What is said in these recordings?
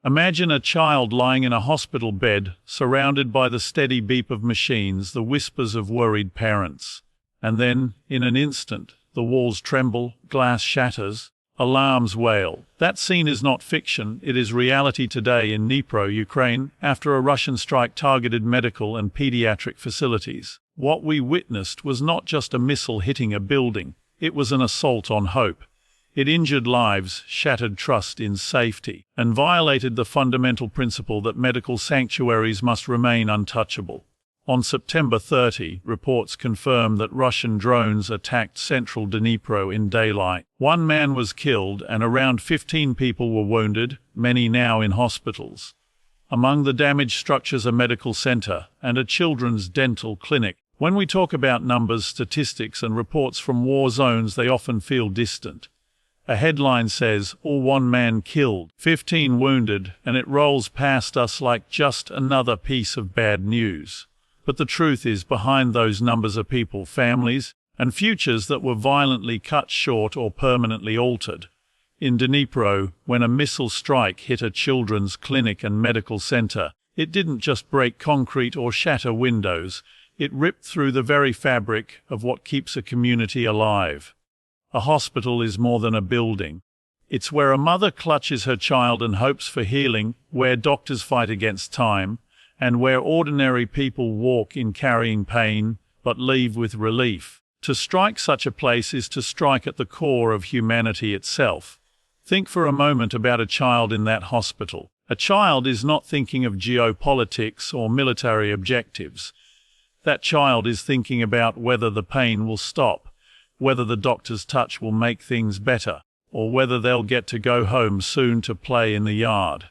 Imagine a child lying in a hospital bed, surrounded by the steady beep of machines, the whispers of worried parents. And then, in an instant, the walls tremble, glass shatters, alarms wail. That scene is not fiction, it is reality today in Dnipro, Ukraine, after a Russian strike targeted medical and pediatric facilities. What we witnessed was not just a missile hitting a building, it was an assault on hope. It injured lives, shattered trust in safety, and violated the fundamental principle that medical sanctuaries must remain untouchable. On September 30, reports confirmed that Russian drones attacked central Dnipro in daylight. One man was killed and around 15 people were wounded, many now in hospitals. Among the damaged structures a medical center and a children's dental clinic. When we talk about numbers, statistics, and reports from war zones, they often feel distant. A headline says, "All 1 man killed, 15 wounded," and it rolls past us like just another piece of bad news. But the truth is, behind those numbers are people, families, and futures that were violently cut short or permanently altered. In Dnipro, when a missile strike hit a children's clinic and medical center, it didn't just break concrete or shatter windows, it ripped through the very fabric of what keeps a community alive. A hospital is more than a building. It's where a mother clutches her child and hopes for healing, where doctors fight against time, and where ordinary people walk in carrying pain, but leave with relief. To strike such a place is to strike at the core of humanity itself. Think for a moment about a child in that hospital. A child is not thinking of geopolitics or military objectives. That child is thinking about whether the pain will stop, whether the doctor's touch will make things better, or whether they'll get to go home soon to play in the yard.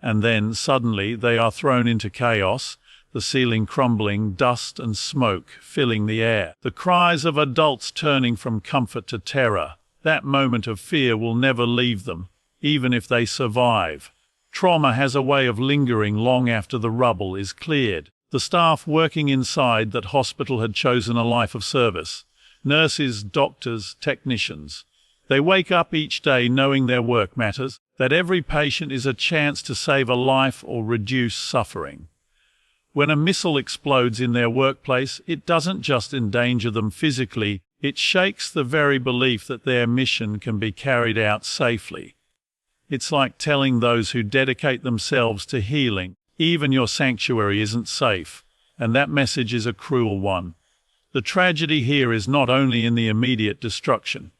And then, suddenly, they are thrown into chaos, the ceiling crumbling, dust and smoke filling the air. The cries of adults turning from comfort to terror. That moment of fear will never leave them, even if they survive. Trauma has a way of lingering long after the rubble is cleared. The staff working inside that hospital had chosen a life of service. Nurses, doctors, technicians. They wake up each day knowing their work matters, that every patient is a chance to save a life or reduce suffering. When a missile explodes in their workplace, it doesn't just endanger them physically, it shakes the very belief that their mission can be carried out safely. It's like telling those who dedicate themselves to healing, even your sanctuary isn't safe, and that message is a cruel one. The tragedy here is not only in the immediate destruction.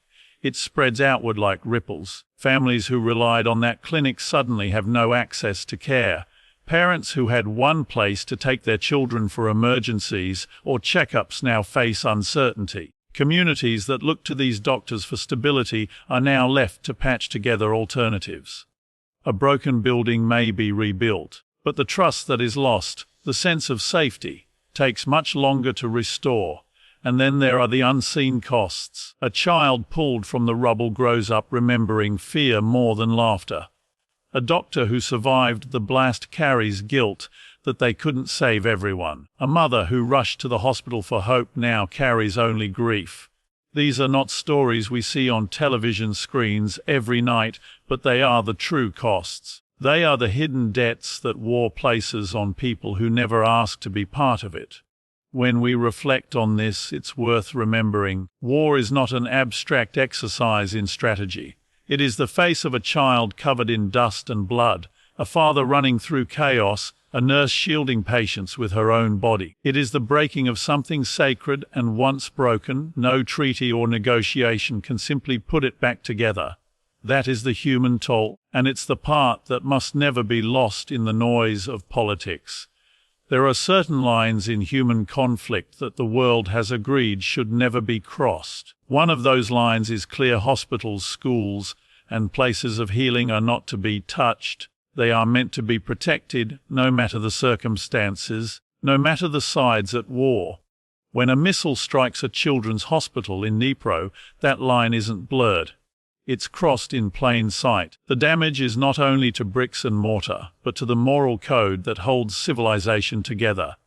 It spreads outward like ripples. Families who relied on that clinic suddenly have no access to care. Parents who had one place to take their children for emergencies or checkups now face uncertainty. Communities that look to these doctors for stability are now left to patch together alternatives. A broken building may be rebuilt, but the trust that is lost, the sense of safety, takes much longer to restore. And then there are the unseen costs. A child pulled from the rubble grows up remembering fear more than laughter. A doctor who survived the blast carries guilt that they couldn't save everyone. A mother who rushed to the hospital for hope now carries only grief. These are not stories we see on television screens every night, but they are the true costs. They are the hidden debts that war places on people who never asked to be part of it. When we reflect on this, it's worth remembering, war is not an abstract exercise in strategy. It is the face of a child covered in dust and blood, a father running through chaos, a nurse shielding patients with her own body. It is the breaking of something sacred and once broken. No treaty or negotiation can simply put it back together. That is the human toll, and it's the part that must never be lost in the noise of politics. There are certain lines in human conflict that the world has agreed should never be crossed. One of those lines is clear: hospitals, schools, and places of healing are not to be touched. They are meant to be protected, no matter the circumstances, no matter the sides at war. When a missile strikes a children's hospital in Dnipro, that line isn't blurred. It's crossed in plain sight. The damage is not only to bricks and mortar, but to the moral code that holds civilization together.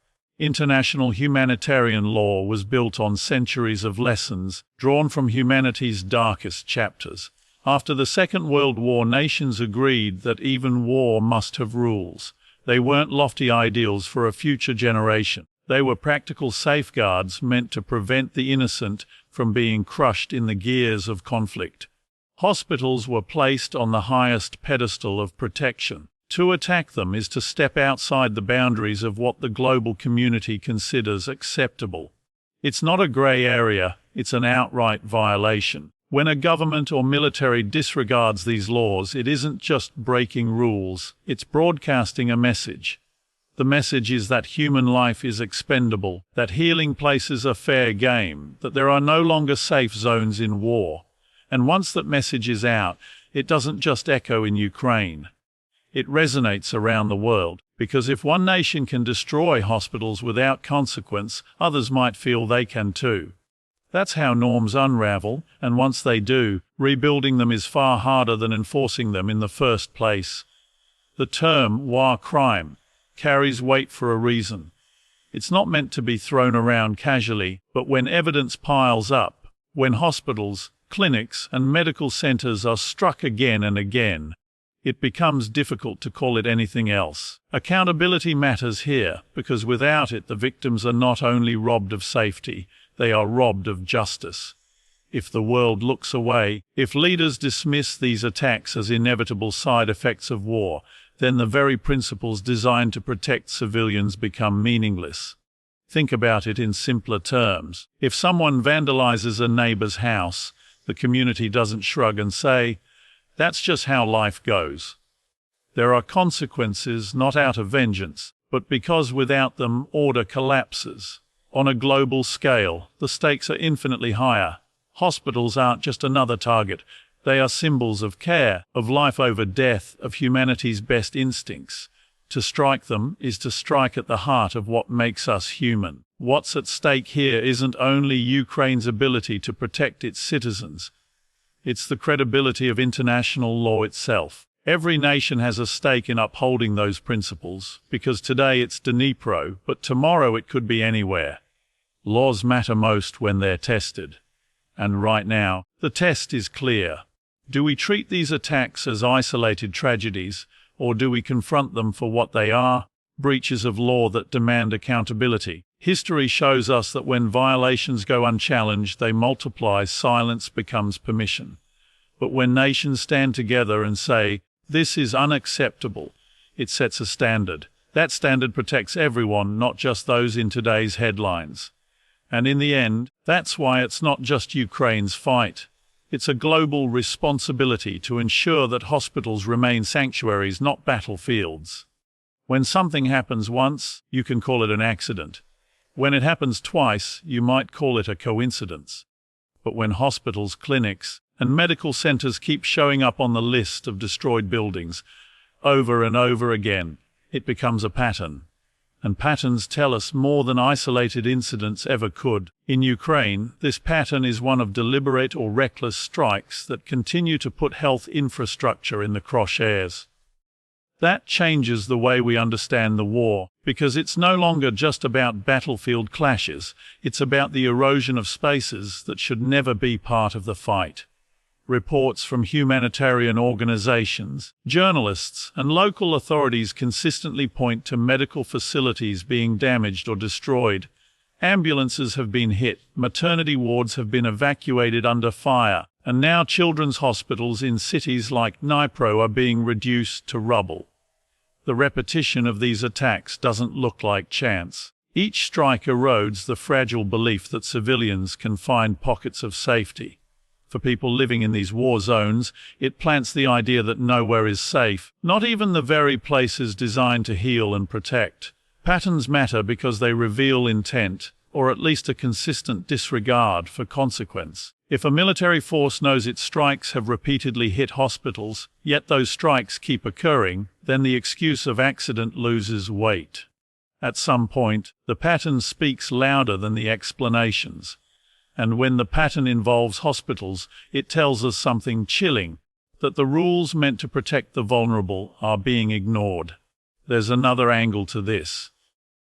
International humanitarian law was built on centuries of lessons, drawn from humanity's darkest chapters. After the Second World War, nations agreed that even war must have rules. They weren't lofty ideals for a future generation. They were practical safeguards meant to prevent the innocent from being crushed in the gears of conflict. Hospitals were placed on the highest pedestal of protection. To attack them is to step outside the boundaries of what the global community considers acceptable. It's not a grey area, it's an outright violation. When a government or military disregards these laws, it isn't just breaking rules, it's broadcasting a message. The message is that human life is expendable, that healing places are fair game, that there are no longer safe zones in war. And once that message is out, it doesn't just echo in Ukraine. It resonates around the world, because if one nation can destroy hospitals without consequence, others might feel they can too. That's how norms unravel, and once they do, rebuilding them is far harder than enforcing them in the first place. The term war crime carries weight for a reason. It's not meant to be thrown around casually, but when evidence piles up, when hospitals, clinics, and medical centers are struck again and again, it becomes difficult to call it anything else. Accountability matters here, because without it, the victims are not only robbed of safety, they are robbed of justice. If the world looks away, if leaders dismiss these attacks as inevitable side effects of war, then the very principles designed to protect civilians become meaningless. Think about it in simpler terms. If someone vandalizes a neighbor's house, the community doesn't shrug and say, "That's just how life goes." There are consequences not out of vengeance, but because without them, order collapses. On a global scale, the stakes are infinitely higher. Hospitals aren't just another target. They are symbols of care, of life over death, of humanity's best instincts. To strike them is to strike at the heart of what makes us human. What's at stake here isn't only Ukraine's ability to protect its citizens. It's the credibility of international law itself. Every nation has a stake in upholding those principles, because today it's Dnipro, but tomorrow it could be anywhere. Laws matter most when they're tested. And right now, the test is clear. Do we treat these attacks as isolated tragedies, or do we confront them for what they are? Breaches of law that demand accountability. History shows us that when violations go unchallenged, they multiply, silence becomes permission. But when nations stand together and say, "This is unacceptable," it sets a standard. That standard protects everyone, not just those in today's headlines. And in the end, that's why it's not just Ukraine's fight. It's a global responsibility to ensure that hospitals remain sanctuaries, not battlefields. When something happens once, you can call it an accident. When it happens twice, you might call it a coincidence. But when hospitals, clinics, and medical centers keep showing up on the list of destroyed buildings over and over again, it becomes a pattern. And patterns tell us more than isolated incidents ever could. In Ukraine, this pattern is one of deliberate or reckless strikes that continue to put health infrastructure in the crosshairs. That changes the way we understand the war, because it's no longer just about battlefield clashes, it's about the erosion of spaces that should never be part of the fight. Reports from humanitarian organizations, journalists, and local authorities consistently point to medical facilities being damaged or destroyed. Ambulances have been hit, maternity wards have been evacuated under fire, and now children's hospitals in cities like Dnipro are being reduced to rubble. The repetition of these attacks doesn't look like chance. Each strike erodes the fragile belief that civilians can find pockets of safety. For people living in these war zones, it plants the idea that nowhere is safe, not even the very places designed to heal and protect. Patterns matter because they reveal intent, or at least a consistent disregard for consequence. If a military force knows its strikes have repeatedly hit hospitals, yet those strikes keep occurring, then the excuse of accident loses weight. At some point, the pattern speaks louder than the explanations. And when the pattern involves hospitals, it tells us something chilling, that the rules meant to protect the vulnerable are being ignored. There's another angle to this.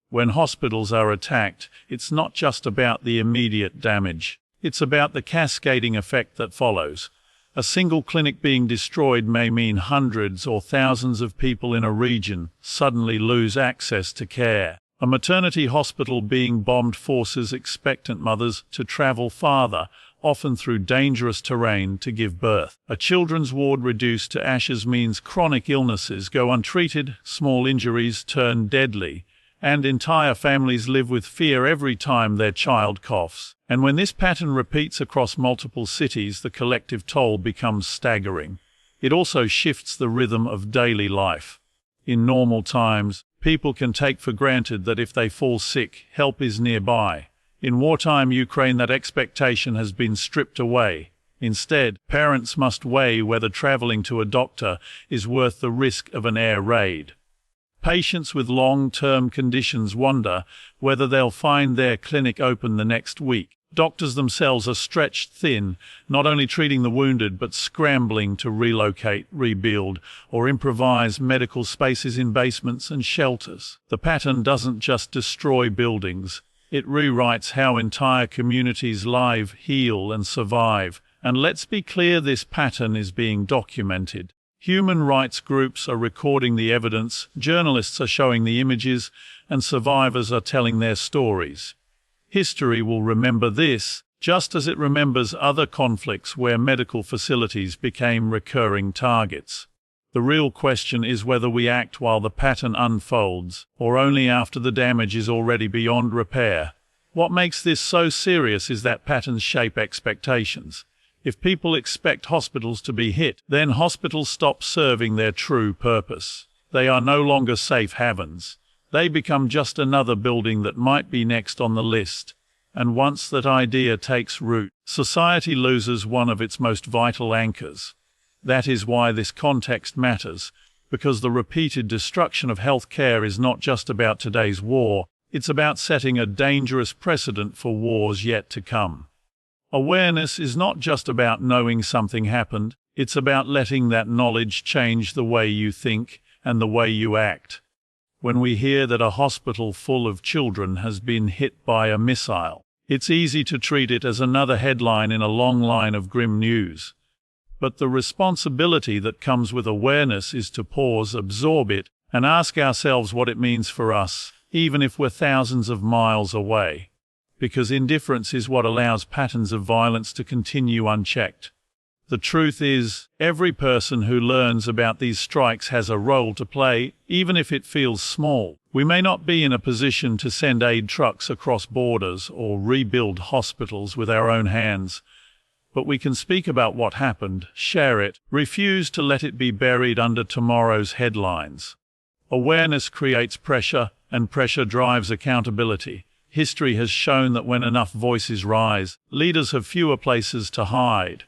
When hospitals are attacked, it's not just about the immediate damage. It's about the cascading effect that follows. A single clinic being destroyed may mean hundreds or thousands of people in a region suddenly lose access to care. A maternity hospital being bombed forces expectant mothers to travel farther, often through dangerous terrain, to give birth. A children's ward reduced to ashes means chronic illnesses go untreated, small injuries turn deadly, and entire families live with fear every time their child coughs. And when this pattern repeats across multiple cities, the collective toll becomes staggering. It also shifts the rhythm of daily life. In normal times, people can take for granted that if they fall sick, help is nearby. In wartime Ukraine, that expectation has been stripped away. Instead, parents must weigh whether traveling to a doctor is worth the risk of an air raid. Patients with long-term conditions wonder whether they'll find their clinic open the next week. Doctors themselves are stretched thin, not only treating the wounded but scrambling to relocate, rebuild, or improvise medical spaces in basements and shelters. The pattern doesn't just destroy buildings, it rewrites how entire communities live, heal, and survive. And let's be clear, this pattern is being documented. Human rights groups are recording the evidence, journalists are showing the images, and survivors are telling their stories. History will remember this, just as it remembers other conflicts where medical facilities became recurring targets. The real question is whether we act while the pattern unfolds, or only after the damage is already beyond repair. What makes this so serious is that patterns shape expectations. If people expect hospitals to be hit, then hospitals stop serving their true purpose. They are no longer safe havens. They become just another building that might be next on the list. And once that idea takes root, society loses one of its most vital anchors. That is why this context matters, because the repeated destruction of health care is not just about today's war, it's about setting a dangerous precedent for wars yet to come. Awareness is not just about knowing something happened, it's about letting that knowledge change the way you think and the way you act. When we hear that a hospital full of children has been hit by a missile, it's easy to treat it as another headline in a long line of grim news. But the responsibility that comes with awareness is to pause, absorb it, and ask ourselves what it means for us, even if we're thousands of miles away. Because indifference is what allows patterns of violence to continue unchecked. The truth is, every person who learns about these strikes has a role to play, even if it feels small. We may not be in a position to send aid trucks across borders or rebuild hospitals with our own hands, but we can speak about what happened, share it, refuse to let it be buried under tomorrow's headlines. Awareness creates pressure, and pressure drives accountability. History has shown that when enough voices rise, leaders have fewer places to hide.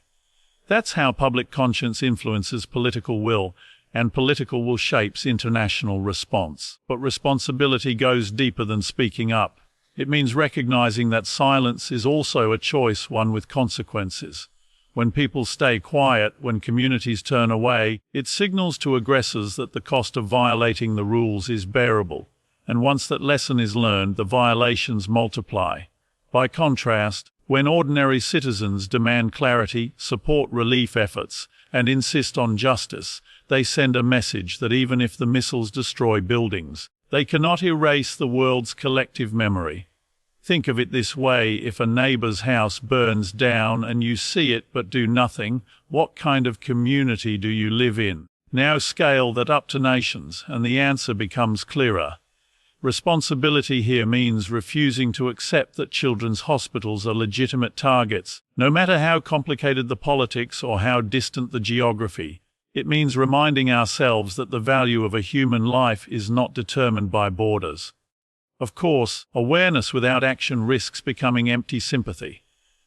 That's how public conscience influences political will, and political will shapes international response. But responsibility goes deeper than speaking up. It means recognizing that silence is also a choice, one with consequences. When people stay quiet, when communities turn away, it signals to aggressors that the cost of violating the rules is bearable. And once that lesson is learned, the violations multiply. By contrast, when ordinary citizens demand clarity, support relief efforts, and insist on justice, they send a message that even if the missiles destroy buildings, they cannot erase the world's collective memory. Think of it this way: if a neighbor's house burns down and you see it but do nothing, what kind of community do you live in? Now scale that up to nations, and the answer becomes clearer. Responsibility here means refusing to accept that children's hospitals are legitimate targets, no matter how complicated the politics or how distant the geography. It means reminding ourselves that the value of a human life is not determined by borders. Of course, awareness without action risks becoming empty sympathy.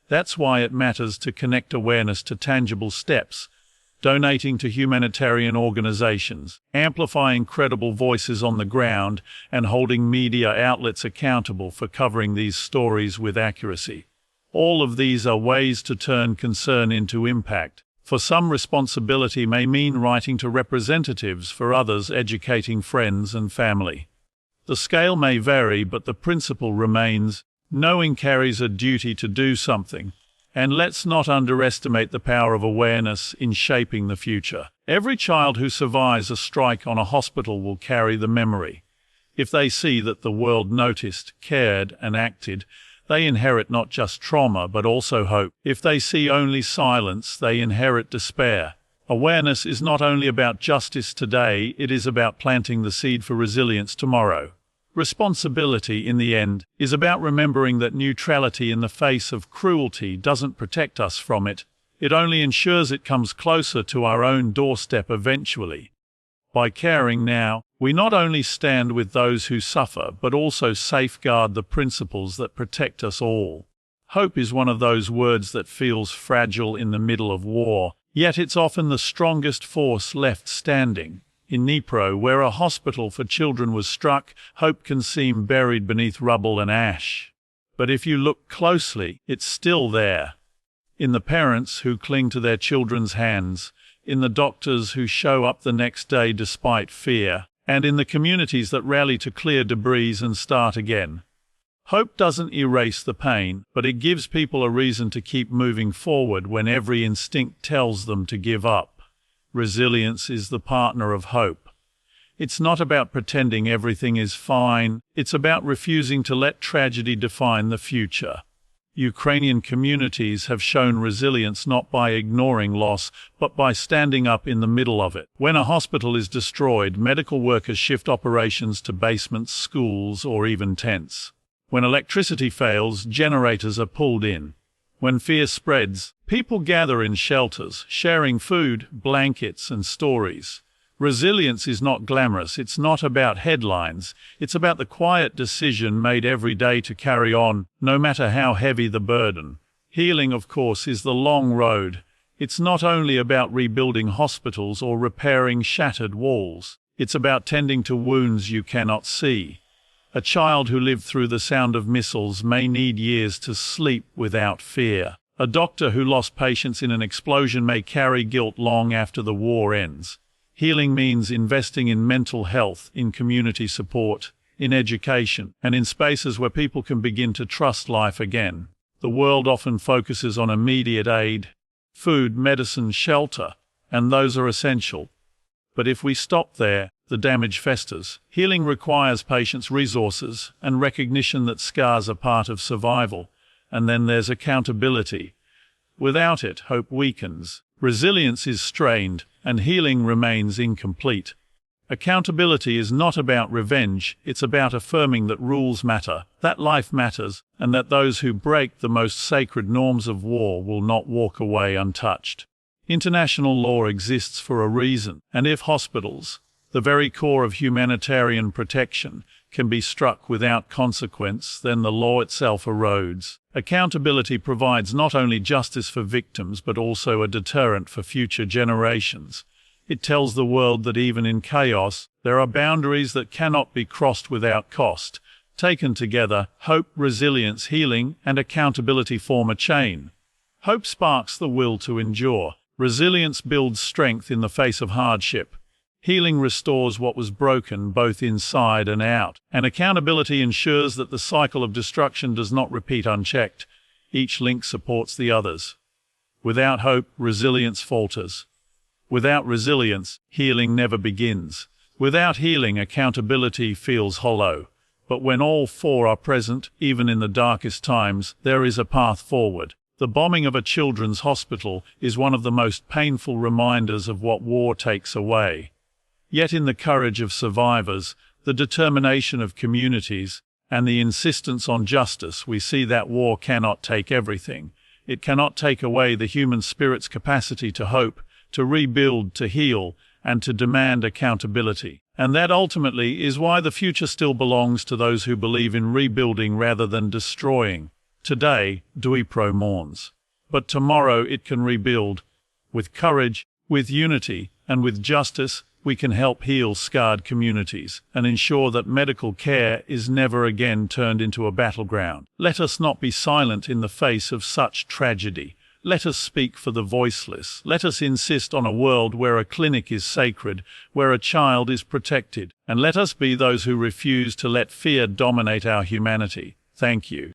That's why it matters to connect awareness to tangible steps, donating to humanitarian organizations, amplifying credible voices on the ground, and holding media outlets accountable for covering these stories with accuracy. All of these are ways to turn concern into impact. For some, responsibility may mean writing to representatives; for others, educating friends and family. The scale may vary, but the principle remains: knowing carries a duty to do something, And let's not underestimate the power of awareness in shaping the future. Every child who survives a strike on a hospital will carry the memory. If they see that the world noticed, cared, and acted, they inherit not just trauma but also hope. If they see only silence, they inherit despair. Awareness is not only about justice today, it is about planting the seed for resilience tomorrow. Responsibility, in the end, is about remembering that neutrality in the face of cruelty doesn't protect us from it. It only ensures it comes closer to our own doorstep eventually. By caring now, we not only stand with those who suffer, but also safeguard the principles that protect us all. Hope is one of those words that feels fragile in the middle of war, yet it's often the strongest force left standing. In Dnipro, where a hospital for children was struck, hope can seem buried beneath rubble and ash. But if you look closely, it's still there. In the parents who cling to their children's hands, in the doctors who show up the next day despite fear, and in the communities that rally to clear debris and start again. Hope doesn't erase the pain, but it gives people a reason to keep moving forward when every instinct tells them to give up. Resilience is the partner of hope. It's not about pretending everything is fine, it's about refusing to let tragedy define the future. Ukrainian communities have shown resilience not by ignoring loss, but by standing up in the middle of it. When a hospital is destroyed, medical workers shift operations to basements, schools, or even tents. When electricity fails, generators are pulled in. When fear spreads, people gather in shelters, sharing food, blankets, and stories. Resilience is not glamorous, it's not about headlines, it's about the quiet decision made every day to carry on, no matter how heavy the burden. Healing, of course, is the long road. It's not only about rebuilding hospitals or repairing shattered walls. It's about tending to wounds you cannot see. A child who lived through the sound of missiles may need years to sleep without fear. A doctor who lost patients in an explosion may carry guilt long after the war ends. Healing means investing in mental health, in community support, in education, and in spaces where people can begin to trust life again. The world often focuses on immediate aid, food, medicine, shelter, and those are essential. But if we stop there, the damage festers. Healing requires patience, resources, and recognition that scars are part of survival. And then there's accountability. Without it, hope weakens. Resilience is strained, and healing remains incomplete. Accountability is not about revenge, it's about affirming that rules matter, that life matters, and that those who break the most sacred norms of war will not walk away untouched. International law exists for a reason, and if hospitals, the very core of humanitarian protection, can be struck without consequence, then the law itself erodes. Accountability provides not only justice for victims but also a deterrent for future generations. It tells the world that even in chaos, there are boundaries that cannot be crossed without cost. Taken together, hope, resilience, healing, and accountability form a chain. Hope sparks the will to endure. Resilience builds strength in the face of hardship. Healing restores what was broken both inside and out, and accountability ensures that the cycle of destruction does not repeat unchecked. Each link supports the others. Without hope, resilience falters. Without resilience, healing never begins. Without healing, accountability feels hollow. But when all four are present, even in the darkest times, there is a path forward. The bombing of a children's hospital is one of the most painful reminders of what war takes away. Yet in the courage of survivors, the determination of communities, and the insistence on justice, we see that war cannot take everything. It cannot take away the human spirit's capacity to hope, to rebuild, to heal, and to demand accountability. And that ultimately is why the future still belongs to those who believe in rebuilding rather than destroying. Today, Dnipro mourns. But tomorrow it can rebuild. With courage, with unity, and with justice, we can help heal scarred communities and ensure that medical care is never again turned into a battleground. Let us not be silent in the face of such tragedy. Let us speak for the voiceless. Let us insist on a world where a clinic is sacred, where a child is protected. And let us be those who refuse to let fear dominate our humanity. Thank you.